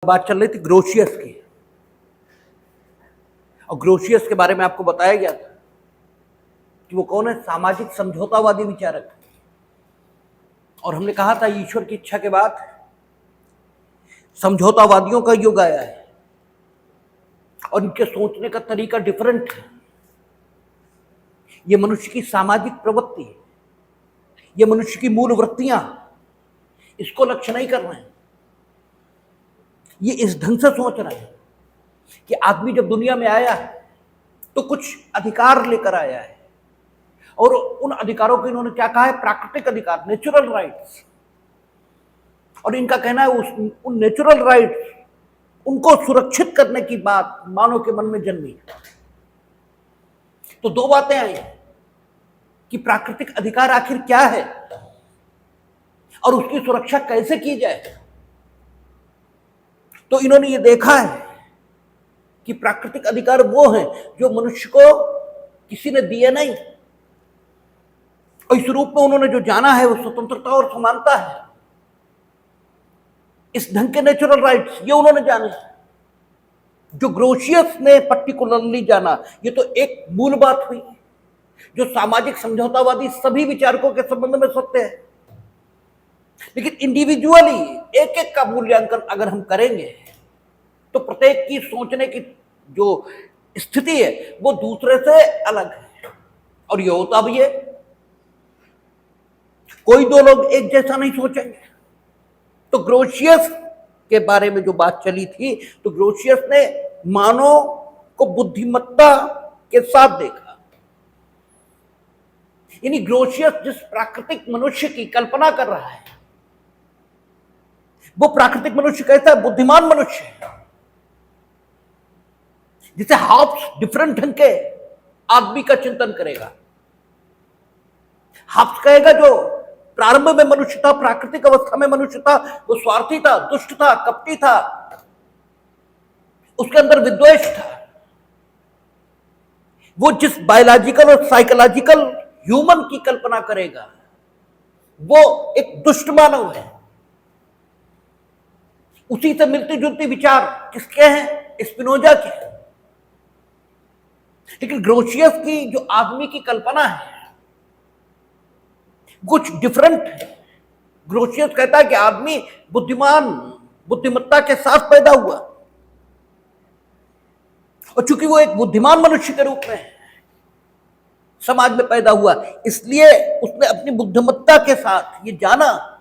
बात चल रही थी ग्रोशियस की, और ग्रोशियस के बारे में आपको बताया गया था कि वो कौन है, सामाजिक समझौतावादी विचारक। और हमने कहा था ईश्वर की इच्छा के बाद समझौतावादियों का युग आया है और इनके सोचने का तरीका डिफरेंट है। ये मनुष्य की सामाजिक प्रवृत्ति है, ये मनुष्य की मूल वृत्तियां, इसको लक्ष्य नहीं कर रहे हैं। ये इस ढंग से सोच रहे हैं कि आदमी जब दुनिया में आया है तो कुछ अधिकार लेकर आया है, और उन अधिकारों को इन्होंने क्या कहा है, प्राकृतिक अधिकार, नेचुरल राइट्स। और इनका कहना है उन नेचुरल राइट्स उनको सुरक्षित करने की बात मानव के मन में जन्मी। तो दो बातें आई कि प्राकृतिक अधिकार आखिर क्या है और उसकी सुरक्षा कैसे की जाए। तो इन्होंने ये देखा है कि प्राकृतिक अधिकार वो हैं जो मनुष्य को किसी ने दिए नहीं, और इस रूप में उन्होंने जो जाना है वो स्वतंत्रता और समानता है। इस ढंग के नेचुरल राइट्स ये उन्होंने जाने। जो ग्रोशियस ने पर्टिकुलरली जाना, ये तो एक मूल बात हुई जो सामाजिक समझौतावादी सभी विचारकों के संबंध में सत्य है। लेकिन इंडिविजुअली एक एक का मूल्यांकन अगर हम करेंगे तो प्रत्येक की सोचने की जो स्थिति है वो दूसरे से अलग है। और ये होता भी है, कोई दो लोग एक जैसा नहीं सोचेंगे। तो ग्रोशियस के बारे में जो बात चली थी, तो ग्रोशियस ने मानव को बुद्धिमत्ता के साथ देखा। यानी ग्रोशियस जिस प्राकृतिक मनुष्य की कल्पना कर रहा है वो प्राकृतिक मनुष्य कैसा है, बुद्धिमान मनुष्य है, जिसे हाब्स डिफरेंट ढंग के आदमी का चिंतन करेगा। हाब्स कहेगा जो प्रारंभ में मनुष्य था, प्राकृतिक अवस्था में मनुष्य था, वो स्वार्थी था, दुष्ट था, कपटी था, उसके अंदर विद्वेष था। वो जिस बायोलॉजिकल और साइकोलॉजिकल ह्यूमन की कल्पना करेगा वो एक दुष्ट मानव है। उसी से मिलती जुलती विचार किसके हैं, स्पिनोजा के हैं। लेकिन ग्रोशियस की जो आदमी की कल्पना है कुछ डिफरेंट है। ग्रोशियस कहता है कि आदमी बुद्धिमान, बुद्धिमत्ता के साथ पैदा हुआ, और चूंकि वो एक बुद्धिमान मनुष्य के रूप में समाज में पैदा हुआ, इसलिए उसने अपनी बुद्धिमत्ता के साथ ये जाना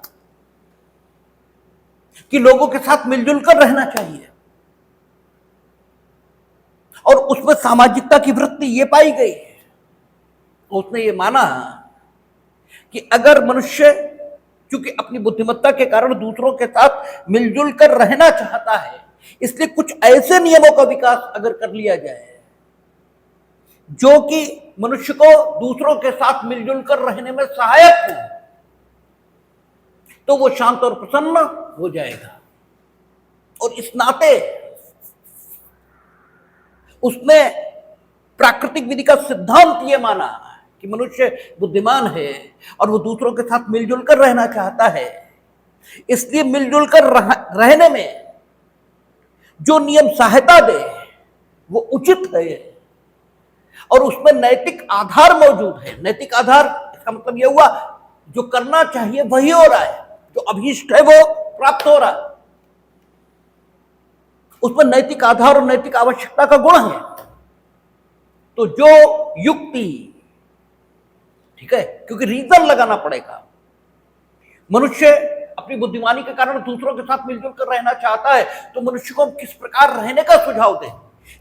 कि लोगों के साथ मिलजुल कर रहना चाहिए, और उसमें सामाजिकता की वृत्ति ये पाई गई। उसने ये माना कि अगर मनुष्य क्योंकि अपनी बुद्धिमत्ता के कारण दूसरों के साथ मिलजुल कर रहना चाहता है, इसलिए कुछ ऐसे नियमों का विकास अगर कर लिया जाए जो कि मनुष्य को दूसरों के साथ मिलजुल कर रहने में सहायक हो, तो वो शांत और प्रसन्न हो जाएगा। और इस नाते उसने प्राकृतिक विधि का सिद्धांत ये माना कि मनुष्य बुद्धिमान है और वो दूसरों के साथ मिलजुल कर रहना चाहता है, इसलिए मिलजुल कर रहने में जो नियम सहायता दे वो उचित है, और उसमें नैतिक आधार मौजूद है। नैतिक आधार इसका मतलब यह हुआ जो करना चाहिए वही हो रहा है, जो अभीष्ट है वो प्राप्त हो रहा है, उसमें नैतिक आधार और नैतिक आवश्यकता का गुण है। तो जो युक्ति, ठीक है, क्योंकि रीजन लगाना पड़ेगा। मनुष्य अपनी बुद्धिमानी के कारण दूसरों के साथ मिलजुल कर रहना चाहता है, तो मनुष्य को किस प्रकार रहने का सुझाव दें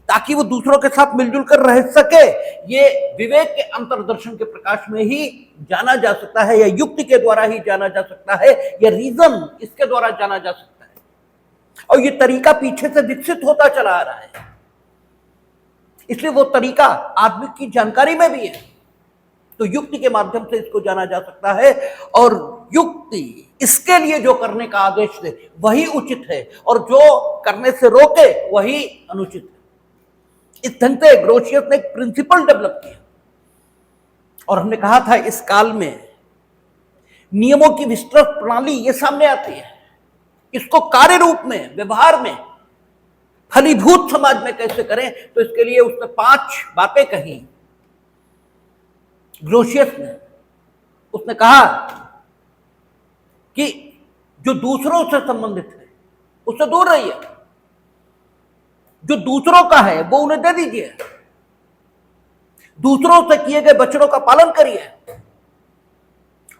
ताकि वो दूसरों के साथ मिलजुल कर रह सके, ये विवेक के अंतर्दर्शन के प्रकाश में ही जाना जा सकता है, या युक्ति के द्वारा ही जाना जा सकता है, या रीजन इसके द्वारा जाना जा सकता है। और ये तरीका पीछे से विकसित होता चला आ रहा है, इसलिए वो तरीका आदमी की जानकारी में भी है। तो युक्ति के माध्यम से इसको जाना जा सकता है, और युक्ति इसके लिए जो करने का आदेश दे वही उचित है, और जो करने से रोके वही अनुचित है। इस ढंग से ग्रोशियस ने एक प्रिंसिपल डेवलप किया। और हमने कहा था इस काल में नियमों की विस्तृत प्रणाली ये सामने आती है, इसको कार्य रूप में, व्यवहार में फलीभूत समाज में कैसे करें, तो इसके लिए उसने 5 बातें कही ग्रोशियस ने। उसने कहा कि जो दूसरों से संबंधित है उससे दूर रहिए, जो दूसरों का है वो उन्हें दे दीजिए, दूसरों से किए गए वचनों का पालन करिए,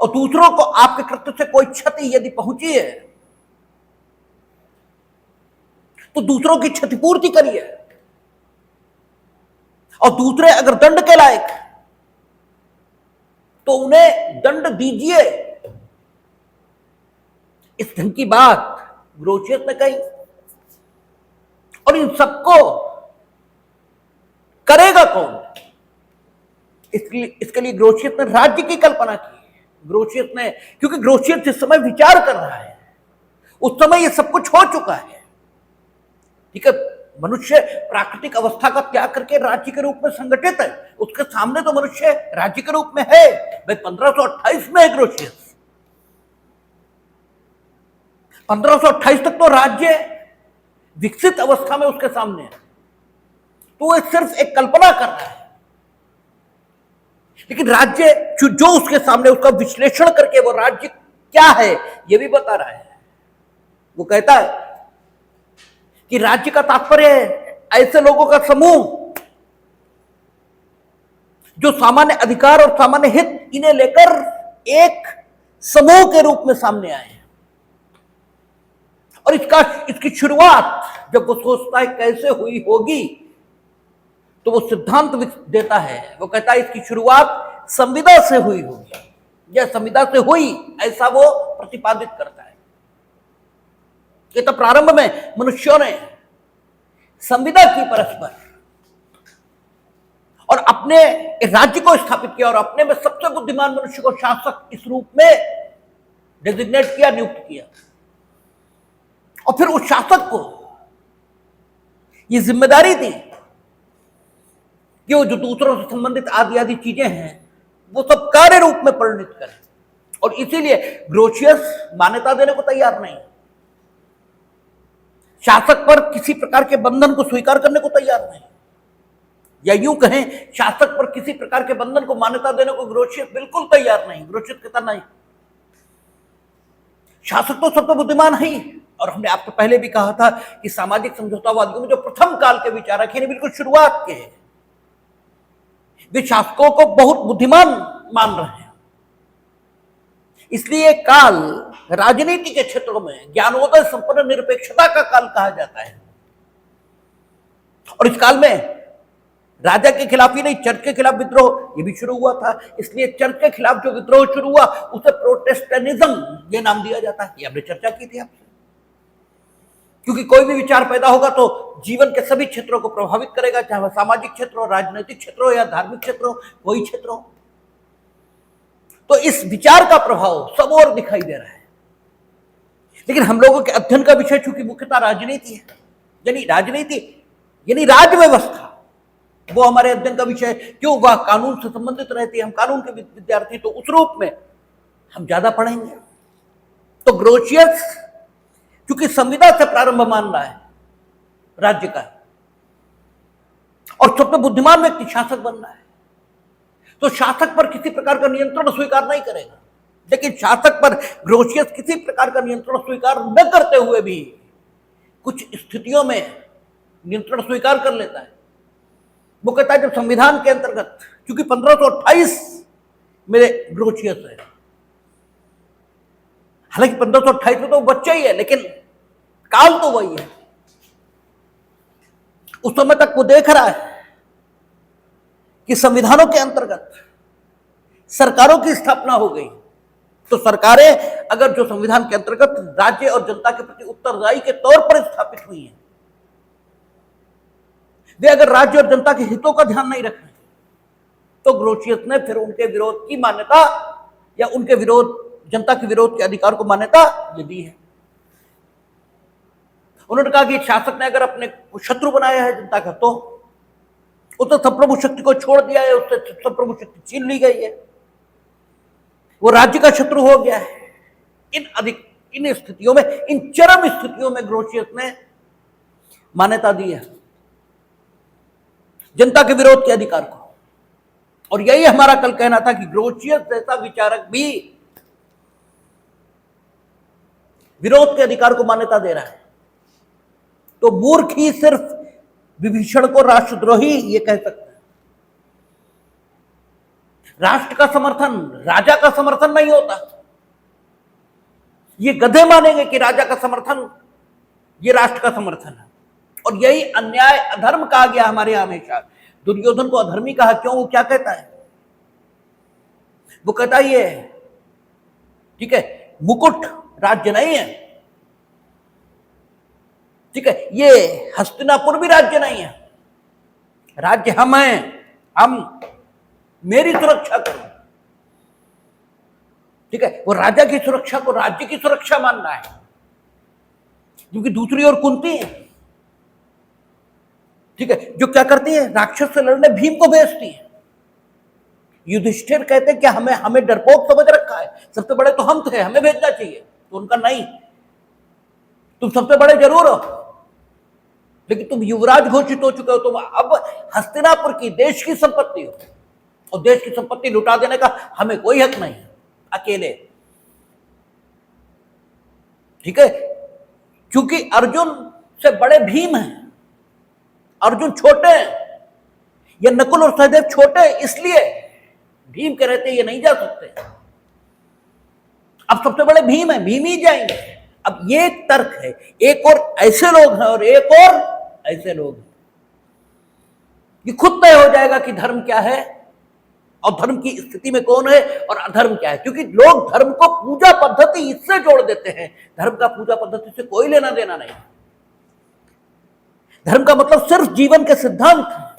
और दूसरों को आपके कृत्य से कोई क्षति यदि पहुंची है तो दूसरों की क्षतिपूर्ति करिए, और दूसरे अगर दंड के लायक तो उन्हें दंड दीजिए। इस ढंग की बात ग्रोशियस ने कही, और इन सबको करेगा कौन? इसके लिए ग्रोशियस ने राज्य की कल्पना की। ग्रोशियस ने, क्योंकि ग्रोशियस जिस समय विचार कर रहा है उस समय ये सब कुछ हो चुका है, ठीक है। मनुष्य प्राकृतिक अवस्था का त्याग करके राज्य के रूप में संगठित है, उसके सामने तो मनुष्य राज्य के रूप में है। भाई 1528 में है ग्रोशियस, 1528 तक तो राज्य विकसित अवस्था में उसके सामने है, तो वह सिर्फ एक कल्पना कर रहा है। लेकिन राज्य जो उसके सामने, उसका विश्लेषण करके वो राज्य क्या है यह भी बता रहा है। वो कहता है कि राज्य का तात्पर्य है ऐसे लोगों का समूह जो सामान्य अधिकार और सामान्य हित इन्हें लेकर एक समूह के रूप में सामने आए। और इसकी शुरुआत जब वो सोचता है कैसे हुई होगी, तो वो सिद्धांत देता है। वो कहता है इसकी शुरुआत संविदा से हुई होगी, या संविदा से हुई, ऐसा वो प्रतिपादित करता है। कि तो प्रारंभ में मनुष्यों ने संविदा की परस्पर, और अपने राज्य को स्थापित किया, और अपने में सबसे बुद्धिमान मनुष्य को शासक इस रूप में डेजिग्नेट किया, नियुक्त किया। और फिर उस शासक को ये जिम्मेदारी दी कि वो जो दूसरों से संबंधित आदि आदि चीजें हैं वो सब कार्य रूप में परिणित करे। और इसीलिए ग्रोशियस मान्यता देने को तैयार नहीं, शासक पर किसी प्रकार के बंधन को स्वीकार करने को तैयार नहीं, या यूं कहें शासक पर किसी प्रकार के बंधन को मान्यता देने को ग्रोशियस बिल्कुल तैयार नहीं। ग्रोशियस कहता नहीं, शासक तो सबसे बुद्धिमान है ही। और हमने आपको पहले भी कहा था कि सामाजिक समझौतावादियों में जो प्रथम काल के विचार रखे बिल्कुल शुरुआत के हैं, वे शासकों को बहुत बुद्धिमान मान रहे हैं। इसलिए काल राजनीति के क्षेत्रों में ज्ञानोदय संपन्न निरपेक्षता का काल कहा जाता है। और इस काल में राजा के खिलाफ ही नहीं, चर्च के खिलाफ विद्रोह ये भी शुरू हुआ था। इसलिए चर्च के खिलाफ जो विद्रोह शुरू हुआ उसे प्रोटेस्टेंटिज्म ये नाम दिया जाता है। ये हमने चर्चा की थी आपसे, क्योंकि कोई भी विचार पैदा होगा तो जीवन के सभी क्षेत्रों को प्रभावित करेगा, चाहे वह सामाजिक क्षेत्र हो, राजनीतिक क्षेत्र हो, या धार्मिक क्षेत्र हो, कोई क्षेत्र हो। तो इस विचार का प्रभाव सब और दिखाई दे रहा है। लेकिन हम लोगों के अध्ययन का विषय चूंकि मुख्यतः राजनीति है, यानी राजनीति यानी राज व्यवस्था, वो हमारे अध्ययन का विषय। क्यों? वह कानून से संबंधित रहती है, हम कानून के विद्यार्थी, तो उस रूप में हम ज्यादा पढ़ेंगे। तो ग्रोशियस क्योंकि संविदा से प्रारंभ मान रहा है राज्य का, और सबसे बुद्धिमान व्यक्ति शासक बन रहा है, तो शासक पर किसी प्रकार का नियंत्रण स्वीकार नहीं करेगा। लेकिन शासक पर ग्रोशियस किसी प्रकार का नियंत्रण स्वीकार न करते हुए भी कुछ स्थितियों में नियंत्रण स्वीकार कर लेता है। वो कहता है जब संविधान के अंतर्गत, क्योंकि 1528 में ग्रोशियस है, हालांकि 1528 में तो बच्चा ही है, लेकिन काल तो वही है। उस समय तक वो देख रहा है कि संविधानों के अंतर्गत सरकारों की स्थापना हो गई, तो सरकारें अगर जो संविधान के अंतर्गत राज्य और जनता के प्रति उत्तरदायी के तौर पर स्थापित हुई हैं, वे अगर राज्य और जनता के हितों का ध्यान नहीं रख रहे, तो ग्रोशियस ने फिर उनके विरोध की मान्यता, या उनके विरोध, जनता के विरोध के अधिकार को मान्यता ये दी है। उन्होंने कहा कि शासक ने अगर अपने शत्रु बनाया है जनता का, तो उसने संप्रभु शक्ति को छोड़ दिया है, उससे संप्रभु शक्ति छीन ली गई है, वो राज्य का शत्रु हो गया है। इन स्थितियों में, इन चरम स्थितियों में ग्रोशियस ने मान्यता दी है जनता के विरोध के अधिकार को। और यही हमारा कल कहना था कि ग्रोशियस जैसा विचारक भी विरोध के अधिकार को मान्यता दे रहा है, तो मूर्ख ही सिर्फ विभीषण को राष्ट्रद्रोही ये कह सकते हैं। राष्ट्र का समर्थन राजा का समर्थन नहीं होता। ये गधे मानेंगे कि राजा का समर्थन ये राष्ट्र का समर्थन है। और यही अन्याय अधर्म कहा गया हमारे यहां हमेशा। दुर्योधन को अधर्मी कहा, क्यों? वो क्या कहता है? वो कहता है ये ठीक है मुकुट राज्य नहीं है, ठीक है, ये हस्तिनापुर भी राज्य नहीं है, राज्य हम हैं, हम मेरी सुरक्षा करो। ठीक है, वो राजा की सुरक्षा को राज्य की सुरक्षा मान रहा है, क्योंकि दूसरी ओर कुंती है, ठीक है, जो क्या करती है, राक्षस से लड़ने भीम को भेजती है। युधिष्ठिर कहते हैं कि हमें डरपोक समझ रखा है, सबसे बड़े तो हम थे, हमें भेजना चाहिए। तो उनका नहीं, तुम सबसे बड़े जरूर हो, लेकिन तुम युवराज घोषित हो चुके हो, तुम अब हस्तिनापुर की देश की संपत्ति हो, और देश की संपत्ति लुटा देने का हमें कोई हक नहीं है अकेले। ठीक है, क्योंकि अर्जुन से बड़े भीम हैं, अर्जुन छोटे हैं, ये नकुल और सहदेव छोटे हैं, इसलिए भीम के रहते ये नहीं जा सकते। अब सबसे बड़े भीम है, भीम ही जाएंगे। अब ये एक तर्क है, एक और ऐसे लोग हैं और एक और ऐसे लोग हैं। ये खुद तय हो जाएगा कि धर्म क्या है और धर्म की स्थिति में कौन है और अधर्म क्या है, क्योंकि लोग धर्म को पूजा पद्धति इससे जोड़ देते हैं। धर्म का पूजा पद्धति से कोई लेना देना नहीं। धर्म का मतलब सिर्फ जीवन के सिद्धांत,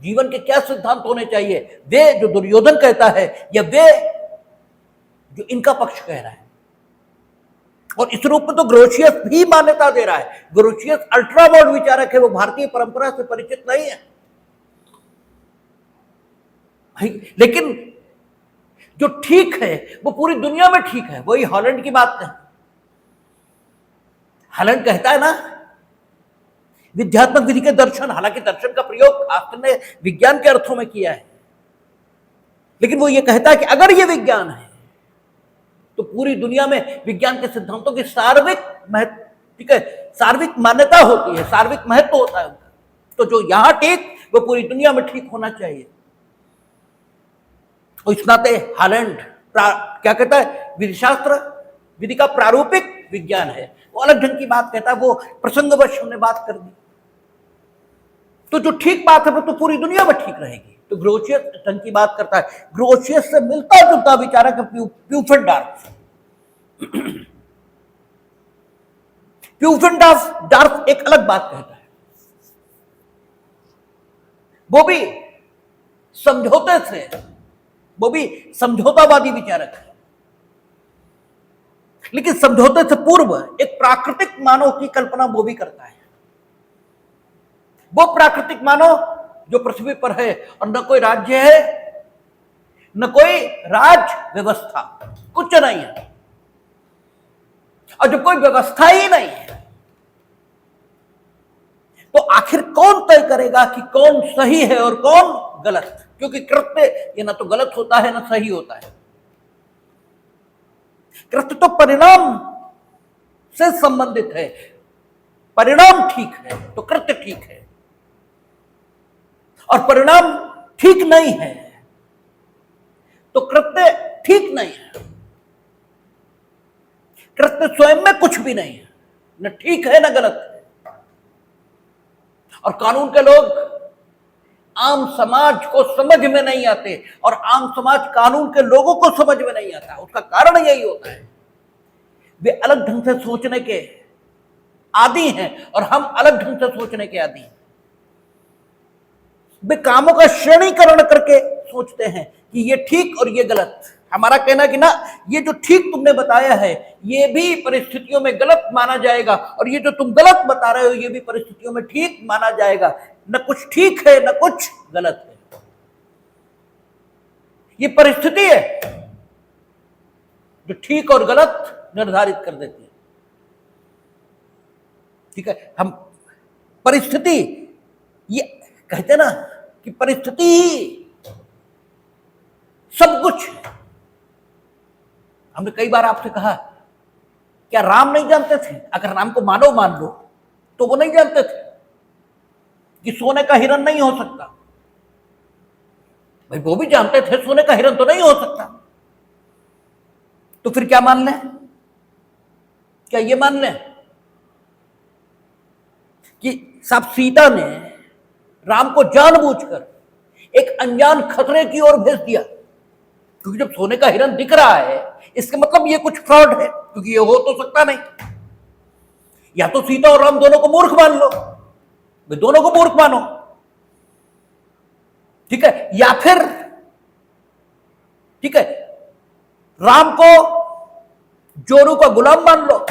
जीवन के क्या सिद्धांत होने चाहिए, वे जो दुर्योधन कहता है या वे जो इनका पक्ष कह रहा है। और इस रूप में तो ग्रोशियस भी मान्यता दे रहा है। ग्रोशियस अल्ट्रा मॉडर्न विचारक है, वो भारतीय परंपरा से परिचित नहीं है, लेकिन जो ठीक है वो पूरी दुनिया में ठीक है। वही हॉलैंड की बात है। हॉलैंड कहता है ना विद्यात्मक विधि के दर्शन, हालांकि दर्शन का प्रयोग शास्त्र ने विज्ञान के अर्थों में किया है, लेकिन वो ये कहता है कि अगर ये विज्ञान है तो पूरी दुनिया में विज्ञान के सिद्धांतों की सार्विक महत्व, ठीक है, सार्विक मान्यता होती है, सार्विक महत्व होता है उनका। तो जो यहां ठीक वो पूरी दुनिया में ठीक होना चाहिए। और इस नाते हॉलैंड क्या कहता है, विधिशास्त्र विधि का प्रारूपिक विज्ञान है। वो अलग ढंग की बात कहता है, वो प्रसंगवश हमने बात कर दी। तो जो ठीक बात है वो तो पूरी दुनिया में ठीक रहेगी। तो ग्रोशियस ढंग की बात करता है। ग्रोशियस से मिलता जुलता विचारक है प्यूफेंडार्फ। प्यूफेंडार्फ एक अलग बात कहता है, वो भी समझौते से, वो भी समझौतावादी विचारक है, लेकिन समझौते से पूर्व एक प्राकृतिक मानव की कल्पना वो भी करता है। वो प्राकृतिक मानव जो पृथ्वी पर है और न कोई राज्य है न कोई राज व्यवस्था, कुछ नहीं है। और जब कोई व्यवस्था ही नहीं है तो आखिर कौन तय करेगा कि कौन सही है और कौन गलत? क्योंकि कृत्य ये ना तो गलत होता है ना सही होता है। कृत्य तो परिणाम से संबंधित है। परिणाम ठीक है तो कृत्य ठीक है, और परिणाम ठीक नहीं है तो कृत्य ठीक नहीं है। कृत्य स्वयं में कुछ भी नहीं है, न ठीक है न गलत है। और कानून के लोग आम समाज को समझ में नहीं आते, और आम समाज कानून के लोगों को समझ में नहीं आता। उसका कारण यही होता है, वे अलग ढंग से सोचने के आदी हैं और हम अलग ढंग से सोचने के आदी हैं। वे कामों का श्रेणीकरण करके सोचते हैं कि ये ठीक और ये गलत। हमारा कहना कि ना ये जो ठीक तुमने बताया है ये भी परिस्थितियों में गलत माना जाएगा, और ये जो तुम गलत बता रहे हो ये भी परिस्थितियों में ठीक माना जाएगा। न कुछ ठीक है न कुछ गलत है, ये परिस्थिति है जो ठीक और गलत निर्धारित कर देती है। ठीक है, हम परिस्थिति, ये कहते ना कि परिस्थिति ही सब कुछ है। हमने कई बार आपसे कहा, क्या राम नहीं जानते थे? अगर राम को मानव मान लो तो वो नहीं जानते थे कि सोने का हिरण नहीं हो सकता। भाई वो भी जानते थे सोने का हिरण तो नहीं हो सकता, तो फिर क्या मान लें? क्या ये मान लें कि साहब सीता ने राम को जानबूझकर एक अनजान खतरे की ओर भेज दिया? क्योंकि जब सोने का हिरण दिख रहा है इसका मतलब ये कुछ फ्रॉड है, क्योंकि ये हो तो सकता नहीं। या तो सीता और राम दोनों को मूर्ख मान लो, वे दोनों को मूर्ख मानो, ठीक है, या फिर ठीक है राम को जोरू का गुलाम मान लो,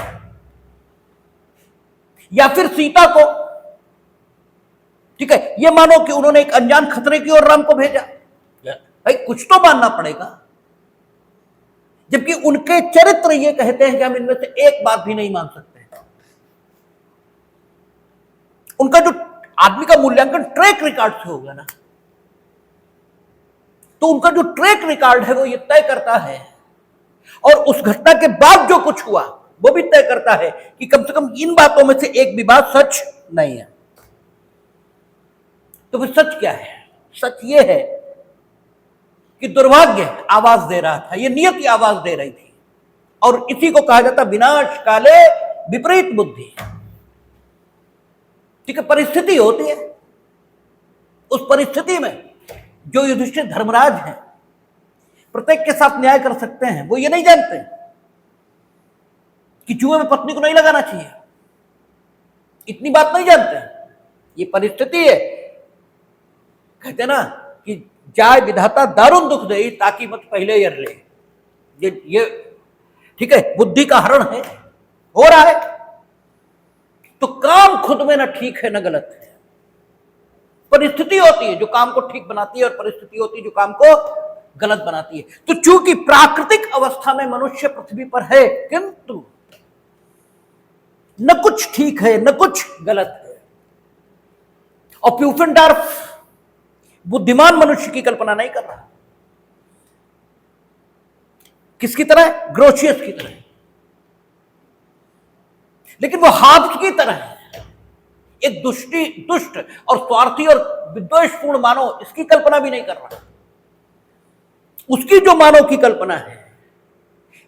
या फिर सीता को ठीक है ये मानो कि उन्होंने एक अनजान खतरे की ओर राम को भेजा। भाई कुछ तो मानना पड़ेगा, जबकि उनके चरित्र ये कहते हैं कि हम इनमें से एक बात भी नहीं मान सकते। उनका जो आदमी का मूल्यांकन ट्रैक रिकॉर्ड से होगा ना, तो उनका जो ट्रैक रिकॉर्ड है वो ये तय करता है, और उस घटना के बाद जो कुछ हुआ वो भी तय करता है कि कम से कम इन बातों में से एक भी बात सच नहीं है। तो फिर सच क्या है? सच ये है कि दुर्भाग्य आवाज दे रहा था, ये नियति आवाज दे रही थी, और इसी को कहा जाता विनाश काले विपरीत बुद्धि। ठीक है, परिस्थिति होती है, उस परिस्थिति में जो युधिष्ठिर धर्मराज हैं प्रत्येक के साथ न्याय कर सकते हैं, वो ये नहीं जानते कि जुए में पत्नी को नहीं लगाना चाहिए, इतनी बात नहीं जानते। ये परिस्थिति है, कहते ना कि जाय विधाता दारुण दुख दे ताकि मत पहले यर ले। ये ठीक है बुद्धि का हरण है, हो रहा है, तो काम खुद में ना ठीक है ना गलत है। परिस्थिति होती है जो काम को ठीक बनाती है, और परिस्थिति होती है जो काम को गलत बनाती है। तो चूंकि प्राकृतिक अवस्था में मनुष्य पृथ्वी पर है, किंतु न कुछ ठीक है न कुछ गलत है। और प्यूफेनडॉर्फ बुद्धिमान मनुष्य की कल्पना नहीं कर रहा। किसकी तरह? ग्रोशियस की तरह। लेकिन वो हाब्स की तरह है, एक दुष्ट और स्वार्थी और विद्वेषपूर्ण मानव, इसकी कल्पना भी नहीं कर रहा। उसकी जो मानव की कल्पना है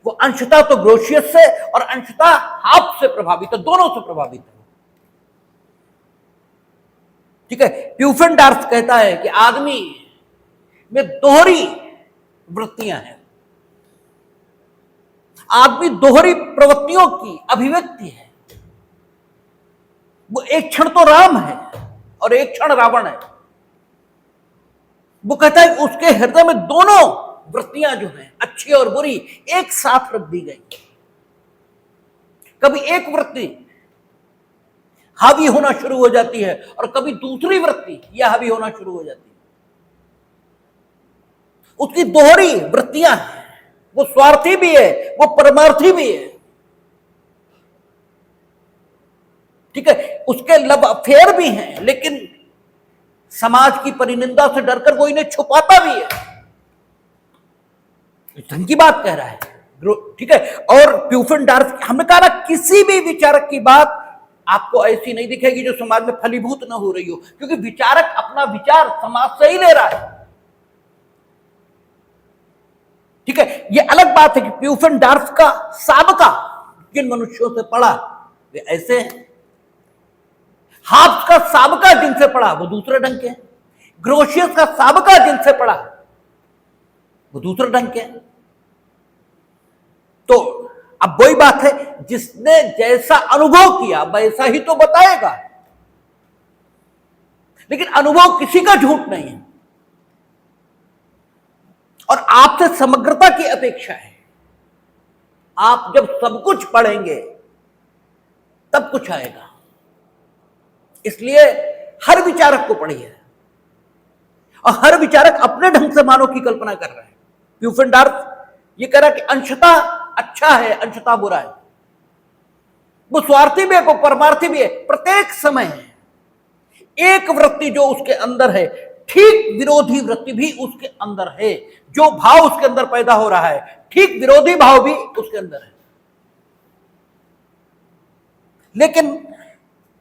वो अंशतः तो ग्रोशियस से और अंशतः हाब्स से प्रभावित है, दोनों से प्रभावित है। ठीक है, प्यूफेनडॉर्फ कहता है कि आदमी में दोहरी वृत्तियां हैं, आदमी दोहरी प्रवृत्तियों की अभिव्यक्ति है। वो एक क्षण तो राम है और एक क्षण रावण है। वो कहता है कि उसके हृदय में दोनों वृत्तियां जो हैं, अच्छी और बुरी, एक साथ रख दी गई। कभी एक वृत्ति हावी होना शुरू हो जाती है और कभी दूसरी वृत्ति यह हावी होना शुरू हो जाती है। उसकी दोहरी वृत्तियां हैं, वो स्वार्थी भी है, वो परमार्थी भी है। ठीक है, उसके लव अफेयर भी हैं, लेकिन समाज की परिनिंदा से डरकर वो इन्हें छुपाता भी है। ढंग की बात कह रहा है, ठीक है। और प्यूफेनडॉर्फ, हमने कहा ना, किसी भी विचारक की बात आपको ऐसी नहीं दिखेगी जो समाज में फलीभूत न हो रही हो, क्योंकि विचारक अपना विचार समाज से ही ले रहा है। ठीक है, ये अलग बात है कि प्यूफेनडॉर्फ का साबका जिन मनुष्यों से पढ़ा वे ऐसे हैं, हाब्स का साबका जिनसे पढ़ा वो दूसरे ढंग के हैं, ग्रोशियस का साबका जिनसे पढ़ा वो दूसरे ढंग के हैं। तो अब वही बात है, जिसने जैसा अनुभव किया वैसा ही तो बताएगा, लेकिन अनुभव किसी का झूठ नहीं है, और आपसे समग्रता की अपेक्षा है। आप जब सब कुछ पढ़ेंगे तब कुछ आएगा। इसलिए हर विचारक को पढ़िए, और हर विचारक अपने ढंग से मानव की कल्पना कर रहा है। प्यूफेनडॉर्फ ये कह रहा है कि अंशतः अच्छा है, अंशतः बुरा है, वो स्वार्थी भी है, वो परमार्थी भी है, प्रत्येक समय है। एक वृत्ति जो उसके अंदर है, ठीक विरोधी वृत्ति भी उसके अंदर है। जो भाव उसके अंदर पैदा हो रहा है, ठीक विरोधी भाव भी उसके अंदर है। लेकिन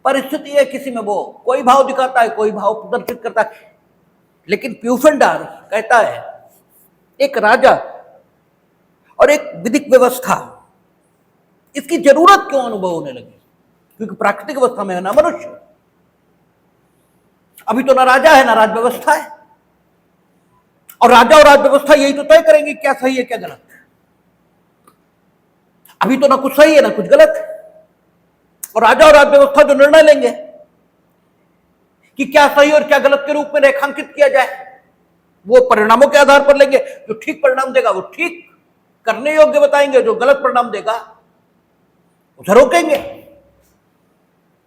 परिस्थिति है, किसी में वो कोई भाव दिखाता है, कोई भाव प्रदर्शित करता है। लेकिन प्यूफेंडार कहता है एक राजा और एक विधिक व्यवस्था, इसकी जरूरत क्यों अनुभव होने लगी? क्योंकि प्राकृतिक अवस्था में है ना मनुष्य, अभी तो ना राजा है ना राज व्यवस्था है। और राजा और राज व्यवस्था यही तो तय करेंगे क्या सही है क्या गलत। अभी तो ना कुछ सही है ना कुछ गलत है। और राजा और राज व्यवस्था जो निर्णय लेंगे कि क्या सही और क्या गलत के रूप में रेखांकित किया जाए, वो परिणामों के आधार पर लेंगे। जो ठीक परिणाम देगा वो ठीक करने योग्य बताएंगे, जो गलत परिणाम देगा उसे रोकेंगे।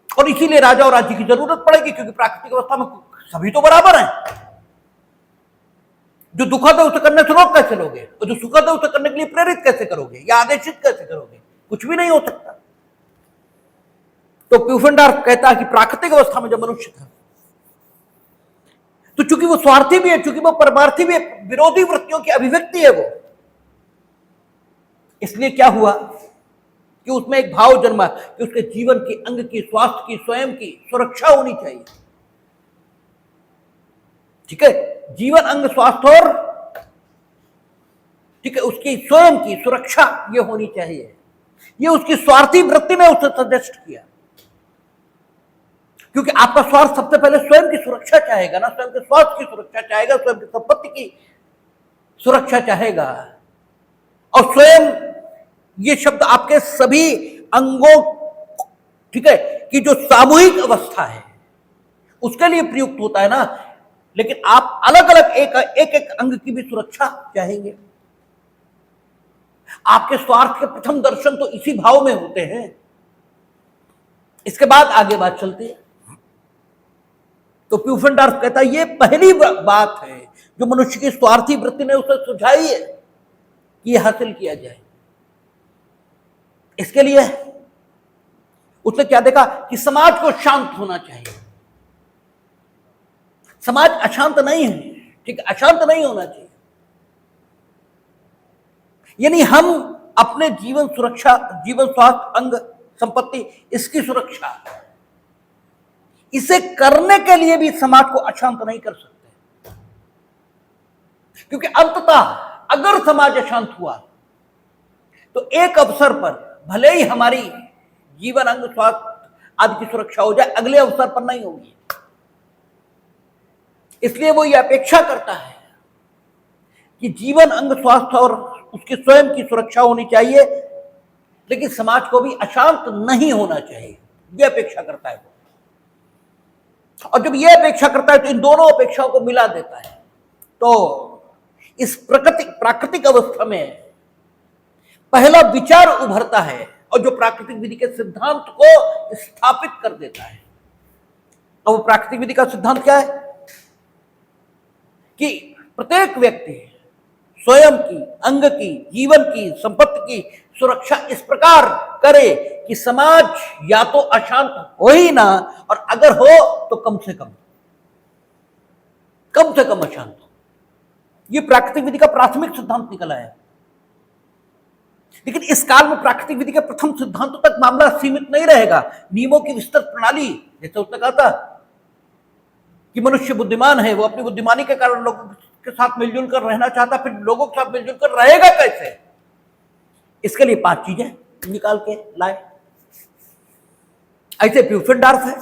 और इसीलिए राजा और राज्य की जरूरत पड़ेगी, क्योंकि प्राकृतिक अवस्था में सभी तो बराबर हैं। जो दुखद है उसे करने से रोक कैसे लोगे, और जो सुखद है उसे करने के लिए प्रेरित कैसे करोगे या आदेशित कैसे करोगे? कुछ भी नहीं हो सकता। तो प्यूफेंडार्फ कहता है कि प्राकृतिक अवस्था में जब मनुष्य था, तो चूंकि वो स्वार्थी भी है, चूंकि वो परमार्थी भी है, विरोधी वृत्तियों की अभिव्यक्ति है वो, इसलिए क्या हुआ कि उसमें एक भाव जन्मा कि उसके जीवन की, अंग की, स्वास्थ्य की, स्वयं की सुरक्षा होनी चाहिए। ठीक है, जीवन, अंग, स्वास्थ्य और ठीक है उसकी स्वयं की सुरक्षा ये होनी चाहिए। ये उसकी स्वार्थी वृत्ति ने उसे सजेस्ट किया, क्योंकि आपका स्वार्थ सबसे पहले स्वयं की सुरक्षा चाहेगा ना, स्वयं के स्वास्थ्य की सुरक्षा चाहेगा, स्वयं की संपत्ति की सुरक्षा चाहेगा। और स्वयं ये शब्द आपके सभी अंगों, ठीक है, कि जो सामूहिक अवस्था है उसके लिए प्रयुक्त होता है ना। लेकिन आप अलग अलग एक एक अंग की भी सुरक्षा चाहेंगे। आपके स्वार्थ के प्रथम दर्शन तो इसी भाव में होते हैं। इसके बाद आगे बात चलती है। तो प्यूफेंडार्फ कहता है ये पहली बात है जो मनुष्य की स्वार्थी वृत्ति ने उसे सुझाई है कि यह हासिल किया जाए। इसके लिए उसने क्या देखा कि समाज को शांत होना चाहिए। समाज अशांत नहीं है, ठीक, अशांत नहीं होना चाहिए। यानी हम अपने जीवन सुरक्षा, जीवन, स्वास्थ्य, अंग, संपत्ति, इसकी सुरक्षा, इसे करने के लिए भी समाज को अशांत नहीं कर सकते। क्योंकि अंततः अगर समाज अशांत हुआ तो एक अवसर पर भले ही हमारी जीवन, अंग, स्वास्थ्य आदि की सुरक्षा हो जाए, अगले अवसर पर नहीं होगी। इसलिए वो ये अपेक्षा करता है कि जीवन, अंग, स्वास्थ्य और उसकी स्वयं की सुरक्षा होनी चाहिए, लेकिन समाज को भी अशांत नहीं होना चाहिए, ये अपेक्षा करता है। और जब ये अपेक्षा करता है तो इन दोनों अपेक्षाओं को मिला देता है। तो इस प्राकृतिक अवस्था में पहला विचार उभरता है, और जो प्राकृतिक विधि के सिद्धांत को स्थापित कर देता है। और वो प्राकृतिक विधि का सिद्धांत क्या है कि प्रत्येक व्यक्ति स्वयं की, अंग की, जीवन की, संपत्ति की सुरक्षा इस प्रकार करे कि समाज या तो अशांत हो ही ना, और अगर हो तो कम से कम अशांत हो। यह प्राकृतिक विधि का प्राथमिक सिद्धांत निकला है। लेकिन इस काल में प्राकृतिक विधि के प्रथम सिद्धांतों तक मामला सीमित नहीं रहेगा। नियमों की विस्तृत प्रणाली, जैसे उसने कहा था कि मनुष्य बुद्धिमान है, वो अपनी बुद्धिमानी के कारण लोगों के साथ मिलजुल कर रहना चाहता, फिर लोगों के साथ मिलजुल कर रहेगा कैसे? इसके लिए 5 चीजें निकाल के लाए। ऐसे प्यूफेंडार्फ है।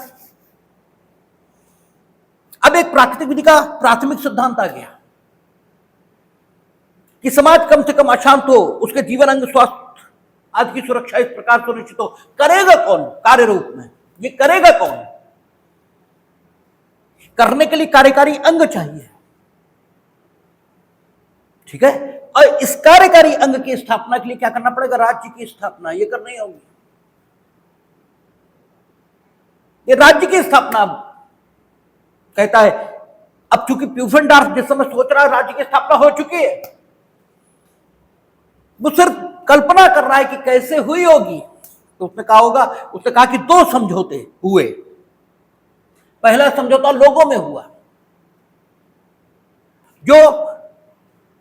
अब एक प्राकृतिक विधि का प्राथमिक सिद्धांत आ गया कि समाज कम से कम अशांत हो, उसके जीवन, अंग, स्वास्थ्य आदि की सुरक्षा इस प्रकार सुनिश्चित हो। करेगा कौन? कार्य रूप में ये करेगा कौन? करने के लिए कार्यकारी अंग चाहिए, ठीक है। और इस कार्यकारी अंग की स्थापना के लिए क्या करना पड़ेगा? राज्य की स्थापना। ये करनी होगी, ये राज्य की स्थापना कहता है। अब चूंकि प्यूफेंडार्फ जिस समय सोच रहा है राज्य की स्थापना हो चुकी है, वो सिर्फ कल्पना कर रहा है कि कैसे हुई होगी। तो उसने कहा कि 2 समझौते हुए। पहला समझौता लोगों में हुआ, जो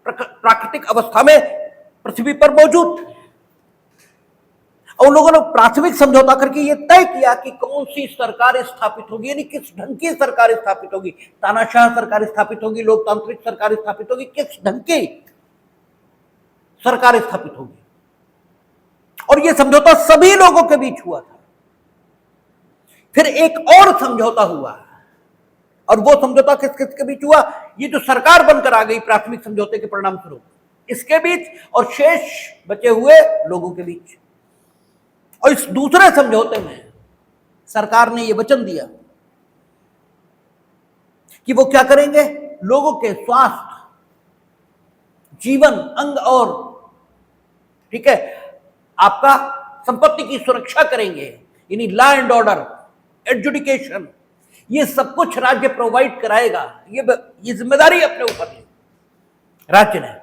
प्राकृतिक अवस्था में पृथ्वी पर मौजूद थे। और लोगों ने प्राथमिक समझौता करके ये तय किया कि कौन सी सरकार स्थापित होगी, यानी किस ढंग की सरकार स्थापित होगी। तानाशाह सरकार स्थापित होगी, लोकतांत्रिक सरकार स्थापित होगी, किस ढंग की सरकार स्थापित होगी। और यह समझौता सभी लोगों के बीच हुआ था। फिर एक और समझौता हुआ, और वो समझौता किस किस के बीच हुआ? ये जो सरकार बनकर आ गई प्राथमिक समझौते के परिणाम स्वरूप, इसके बीच और शेष बचे हुए लोगों के बीच। और इस दूसरे समझौते में सरकार ने यह वचन दिया कि वो क्या करेंगे, लोगों के स्वास्थ्य, जीवन, अंग और ठीक है आपका संपत्ति की सुरक्षा करेंगे, यानी लॉ एंड ऑर्डर, एजुकेशन, ये सब कुछ राज्य प्रोवाइड कराएगा। ये जिम्मेदारी अपने ऊपर ली राज्य ने,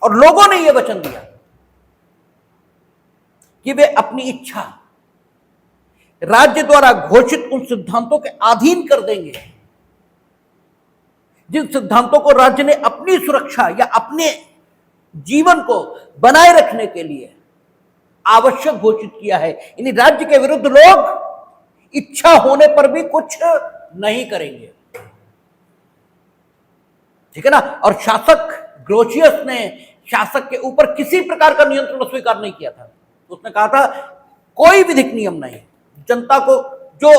और लोगों ने यह वचन दिया कि वे अपनी इच्छा राज्य द्वारा घोषित उन सिद्धांतों के अधीन कर देंगे जिन सिद्धांतों को राज्य ने अपनी सुरक्षा या अपने जीवन को बनाए रखने के लिए आवश्यक घोषित किया है। यानी राज्य के विरुद्ध लोग इच्छा होने पर भी कुछ नहीं करेंगे, ठीक है ना। और शासक ग्रोशियस ने शासक के ऊपर किसी प्रकार का नियंत्रण स्वीकार नहीं किया था। उसने कहा था कोई विधिक नियम नहीं, जनता को जो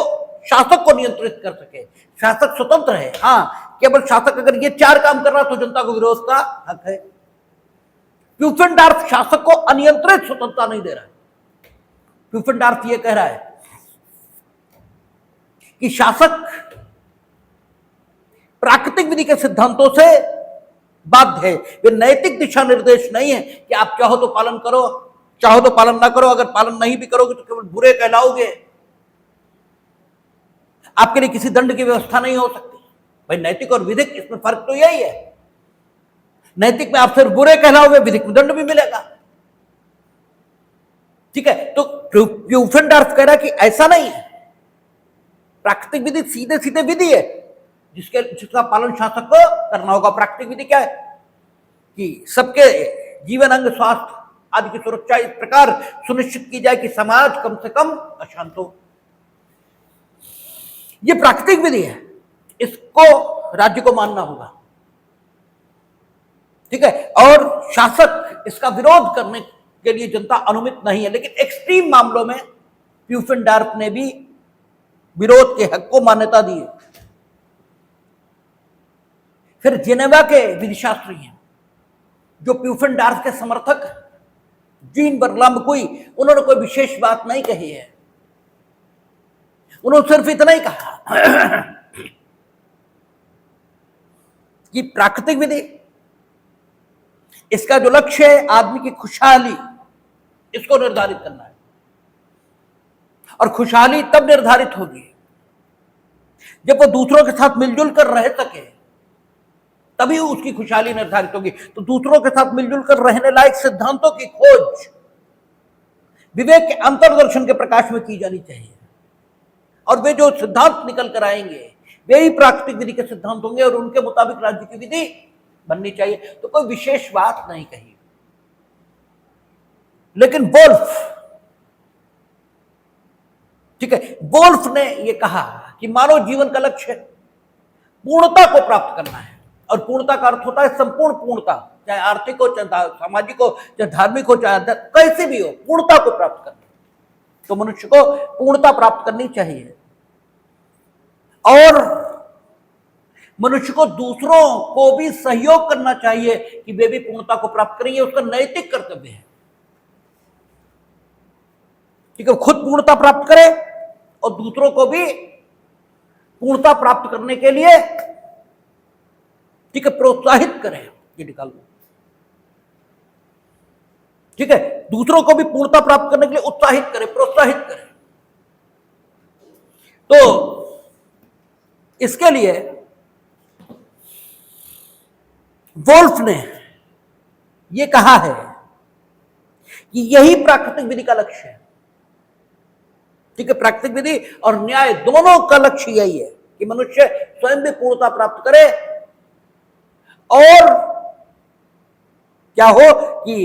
शासक को नियंत्रित कर सके। शासक स्वतंत्र है, हाँ, केवल शासक अगर ये 4 काम कर रहा तो जनता को विरोध का हक है। प्यूफेनडार्फ शासक को अनियंत्रित स्वतंत्रता नहीं दे रहा है। प्यूफेनडार्फ ये कह रहा है कि शासक प्राकृतिक विधि के सिद्धांतों से बाध्य है। वे नैतिक दिशा निर्देश नहीं है कि आप चाहो तो पालन करो, चाहो तो पालन ना करो। अगर पालन नहीं भी करोगे तो केवल बुरे कहलाओगे, आपके लिए किसी दंड की व्यवस्था नहीं हो सकती। भाई नैतिक और विधिक, इसमें फर्क तो यही है। नैतिक में आप सिर्फ बुरे कहलाओगे, विधिक में दंड भी मिलेगा, ठीक है। तो प्यूफेनडार्फ कह रहा है कि ऐसा नहीं है। प्राकृतिक विधि सीधे सीधे विधि है जिसका पालन शासक को करना होगा। प्राकृतिक विधि क्या है कि सबके जीवन, अंग, स्वास्थ्य आदि की सुरक्षा इस प्रकार सुनिश्चित की जाए कि समाज कम से कम अशांत हो। यह प्राकृतिक विधि है, इसको राज्य को मानना होगा, ठीक है। और शासक इसका विरोध करने के लिए जनता अनुमित नहीं है। लेकिन एक्सट्रीम मामलों में प्यूफेनडार्फ ने भी विरोध के हक को मान्यता दी है। फिर जेनेवा के विधिशास्त्री हैं जो प्यूफेनडार्फ के समर्थक जीन बर्लाम्बकुई, उन्होंने कोई विशेष बात नहीं कही है। उन्होंने सिर्फ इतना ही कहा कि प्राकृतिक विधि, इसका जो लक्ष्य है आदमी की खुशहाली, इसको निर्धारित करना है। और खुशहाली तब निर्धारित होगी जब वो दूसरों के साथ मिलजुल कर रह सके, तभी उसकी खुशहाली निर्धारित होगी। तो दूसरों के साथ मिलजुल कर रहने लायक सिद्धांतों की खोज विवेक के अंतर्दर्शन के प्रकाश में की जानी चाहिए। और वे जो सिद्धांत निकल कर आएंगे वे ही प्राकृतिक विधि के सिद्धांत होंगे और उनके मुताबिक राज्य की विधि बननी चाहिए। तो कोई विशेष बात नहीं कही। लेकिन वोल्फ, ठीक है, वोल्फ ने यह कहा कि मानव जीवन का लक्ष्य पूर्णता को प्राप्त करना है। और पूर्णता का अर्थ होता है संपूर्ण पूर्णता, चाहे आर्थिक हो, चाहे सामाजिक हो, चाहे धार्मिक हो, चाहे कैसे भी हो, पूर्णता को प्राप्त करना। तो मनुष्य को पूर्णता प्राप्त करनी चाहिए और मनुष्य को दूसरों को भी सहयोग करना चाहिए कि वे भी पूर्णता को प्राप्त करें। ये उसका नैतिक कर्तव्य है, ठीक है। खुद पूर्णता प्राप्त करे और दूसरों को भी पूर्णता प्राप्त करने के लिए, ठीक है, प्रोत्साहित करें। ये निकाल लो, ठीक है। दूसरों को भी पूर्णता प्राप्त करने के लिए उत्साहित करें, प्रोत्साहित करें। तो इसके लिए वोल्फ ने यह कहा है कि यही प्राकृतिक विधि का लक्ष्य है, ठीक है। प्राकृतिक विधि और न्याय दोनों का लक्ष्य यही है कि मनुष्य स्वयं भी पूर्णता प्राप्त करे और क्या हो कि